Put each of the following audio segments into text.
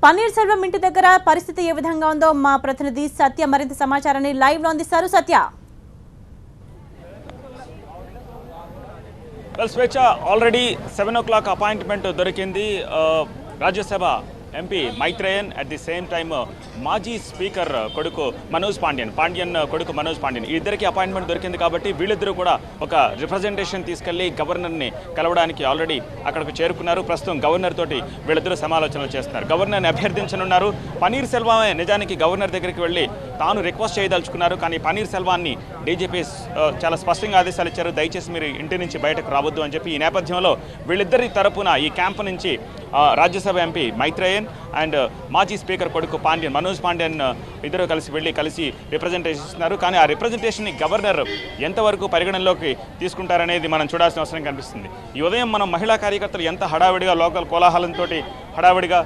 పన్నీర్ సెల్వం ఇంటి దగ్గర పరిస్థితి ఏ విధంగా ఉందో మా ప్రతినిధి సత్య మరింత సమాచారాన్ని లైవ్ లో అందిస్తారు. సత్య, స్వేచ్ఛ ఆల్రెడీ 7 o'clock అపాయింట్మెంట్ దొరికింది. Rajya Sabha MP Maitreyan at the same time మాజీ స్పీకర్ కొడుకు మనోజ్ పాండ్యన్ కొడుకు మనోజ్ పాండ్యన్ ఇద్దరికి అపాయింట్మెంట్ దొరికింది. కాబట్టి వీళ్ళిద్దరూ కూడా ఒక రిప్రజెంటేషన్ తీసుకెళ్లి గవర్నర్ని కలవడానికి ఆల్రెడీ అక్కడికి చేరుకున్నారు. ప్రస్తుతం గవర్నర్ తోటి వీళ్ళిద్దరూ సమాలోచనలు చేస్తున్నారు. గవర్నర్ని అభ్యర్థించనున్నారు. పన్నీర్ సెల్వమే నిజానికి గవర్నర్ దగ్గరికి వెళ్ళి తాను రిక్వెస్ట్ చేయదలుచుకున్నారు. కానీ పన్నీర్ సెల్వాన్ని డీజీపీ చాలా స్పష్టంగా ఆదేశాలు ఇచ్చారు, దయచేసి మీరు ఇంటి నుంచి బయటకు రావద్దు అని చెప్పి. ఈ నేపథ్యంలో వీళ్ళిద్దరి తరపున ఈ క్యాంపు నుంచి రాజ్యసభ ఎంపీ మైత్రేయన్ అండ్ మాజీ స్పీకర్ కొడుకు మనోజ్ పాండ్యన్ ఇద్దరు కలిసి రిప్రజెంటేషన్ ఇస్తున్నారు. కానీ ఆ రిప్రజెంటేషన్ని గవర్నర్ ఎంతవరకు పరిగణనలోకి తీసుకుంటారనేది మనం చూడాల్సిన అవసరం కనిపిస్తుంది. ఈ ఉదయం మనం మహిళా కార్యకర్తలు ఎంత హడావిడిగా లోకల్ కోలాహలంతో హడావిడిగా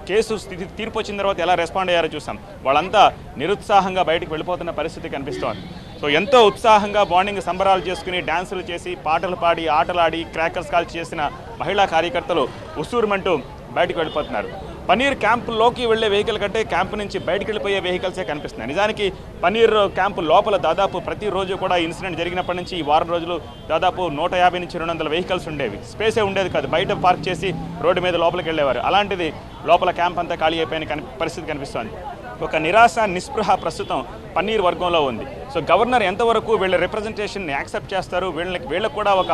కేసు తీర్పు వచ్చిన తర్వాత ఎలా రెస్పాండ్ అయ్యారో చూసాం. వాళ్ళంతా నిరుత్సాహంగా బయటకు వెళ్ళిపోతున్న పరిస్థితి కనిపిస్తోంది. సో ఎంతో ఉత్సాహంగా మార్నింగ్ సంబరాలు చేసుకుని డ్యాన్సులు చేసి పాటలు పాడి ఆటలాడి క్రాకర్స్ కాల్ చేసిన మహిళా కార్యకర్తలు ఉసూరుమంటూ బయటకు వెళ్ళిపోతున్నారు. పన్నీర్ క్యాంపులోకి వెళ్లే వెహికల్ కంటే క్యాంపు నుంచి బయటకు వెళ్ళిపోయే వెహికల్సే కనిపిస్తున్నాయి. నిజానికి పన్నీర్ క్యాంపు లోపల దాదాపు ప్రతిరోజు కూడా ఇన్సిడెంట్ జరిగినప్పటి నుంచి ఈ వారం రోజులు దాదాపు 150 నుంచి 200 వెహికల్స్ ఉండేవి. స్పేసే ఉండేది కాదు, బయట పార్క్ చేసి రోడ్డు మీద లోపలికి వెళ్ళేవారు. అలాంటిది లోపల క్యాంప్ అంతా ఖాళీ అయిపోయిన పరిస్థితి కనిపిస్తోంది. ఒక నిరాశ నిస్పృహ ప్రస్తుతం పన్నీర్ వర్గంలో ఉంది. సో గవర్నర్ ఎంతవరకు వీళ్ళ రిప్రజెంటేషన్ని యాక్సెప్ట్ చేస్తారు, వీళ్ళకు కూడా ఒక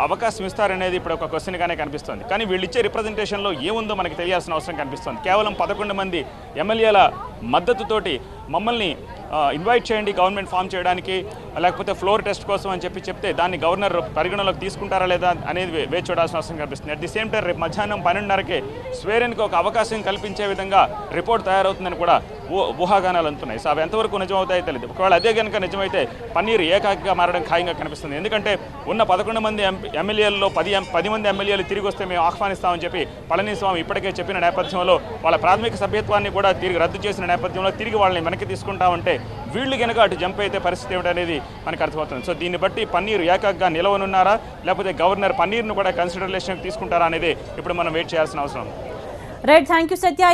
అవకాశం ఇస్తారనేది ఇప్పుడు ఒక క్వశ్చన్గానే కనిపిస్తుంది. కానీ వీళ్ళు ఇచ్చే రిప్రజెంటేషన్లో ఏముందో మనకి తెలియాల్సిన అవసరం కనిపిస్తుంది. కేవలం 11 మంది ఎమ్మెల్యేల మద్దతుతోటి మమ్మల్ని ఇన్వైట్ చేయండి గవర్నమెంట్ ఫామ్ చేయడానికి, లేకపోతే ఫ్లోర్ టెస్ట్ కోసం అని చెప్తే దాన్ని గవర్నర్ పరిగణలోకి తీసుకుంటారా లేదా అనేది వేచి చూడాల్సిన అవసరం కనిపిస్తుంది. అట్ ది సేమ్ టైం రేపు మధ్యాహ్నం 12:30కి స్వేరెన్కి ఒక అవకాశం కల్పించే విధంగా రిపోర్ట్ తయారవుతుందని కూడా ఊహాగానాలు అందుతున్నాయి. సో అవి ఎంతవరకు నిజమవుతాయో తెలియదు. ఒకవేళ అదే కనుక నిజమైతే పన్నీర్ ఏకాకిగా మారడం ఖాయంగా కనిపిస్తుంది. ఎందుకంటే ఉన్న 11 మంది ఎమ్మెల్యేలలో 10 మంది ఎమ్మెల్యేలు తిరిగి వస్తే మేము ఆహ్వానిస్తామని చెప్పి పళనిస్వామి ఇప్పటికే చెప్పిన నేపథ్యంలో వాళ్ళ ప్రాథమిక సభ్యత్వాన్ని కూడా తిరిగి రద్దు చేసిన నేపథ్యంలో తిరిగి వాళ్ళని వెనక్కి తీసుకుంటామంటే వీళ్ళు కనుక అటు జంప్ అయితే పరిస్థితి ఏమిటనేది మనకు అర్థమవుతుంది. సో దీన్ని బట్టి పన్నీర్ ఏకాగ్గా నిలవనున్నారా, లేకపోతే గవర్నర్ పన్నీర్ను కూడా కన్సిడరేషన్కి తీసుకుంటారా అనేది ఇప్పుడు మనం వెయిట్ చేయాల్సిన అవసరం. Right, thank you Satya.